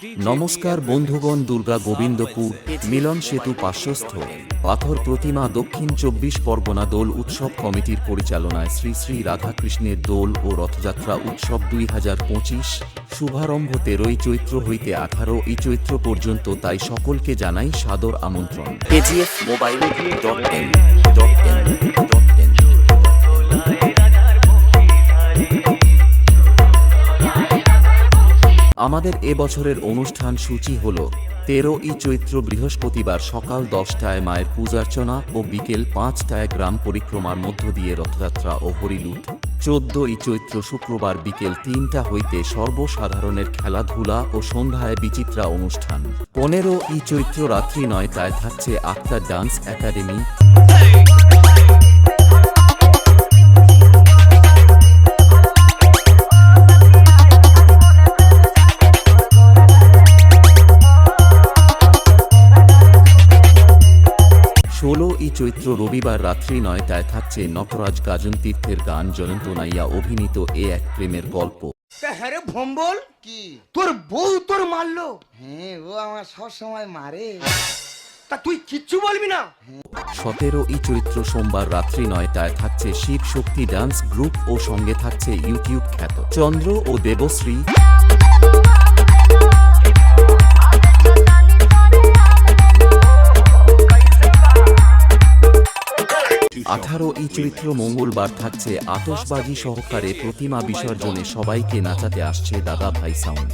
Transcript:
নমস্কার বন্ধুগণ, দুর্গা গোবিন্দপুর মিলন সেতু পার্শ্বস্থ পাথর প্রতিমা দক্ষিণ ২৪ পরগনা দোল উৎসব কমিটির পরিচালনায় শ্রী শ্রী রাধাকৃষ্ণের দোল ও রথযাত্রা উৎসব ২০২৫ শুভারম্ভ ১৩ই চৈত্র হইতে ১৮ই চৈত্র পর্যন্ত, তাই সকলকে জানাই সাদর আমন্ত্রণ। আমাদের এবছরের অনুষ্ঠান সূচি হল ১৩ই চৈত্র বৃহস্পতিবার সকাল ১০টায় মায়ের পূজার্চনা ও বিকেল ৫টায় গ্রাম পরিক্রমার মধ্য দিয়ে রথযাত্রা ও হরিলুট। ১৪ই চৈত্র শুক্রবার বিকেল ৩টা হইতে সর্বসাধারণের খেলাধুলা ও সন্ধ্যায় বিচিত্রা অনুষ্ঠান। ১৫ই চৈত্র রাত্রি ৯টায় থাকছে আক্তা ডান্স একাডেমি। ১৬ই চৈত্র রবিবার রাত্রি ৯টায় থাকছে নটরাজ গাজন তীর্থের গান জয়ন্তনাইয়া অভিনীত এ এক প্রেমের গল্প। হ্যাঁ রে ভম্বল, কি? তোর বউ তোর মারলো? হ্যাঁ, ও আমার সব সময় মারে। তা তুই কিচ্ছু বলবি না? ১৭ই চৈত্র সোমবার রাত্রি ৯টায় থাকছে শিব শক্তি ডান্স গ্রুপ ও সঙ্গে থাকছে ইউটিউব খ্যাত চন্দ্র ও দেবশ্রী। ১৮ই চৈত্র মঙ্গলবার থাকছে আতশবাজি সহকারে প্রতিমা বিসর্জনে সবাইকে নাচাতে আসছে দাদা ভাই সাউন্ড।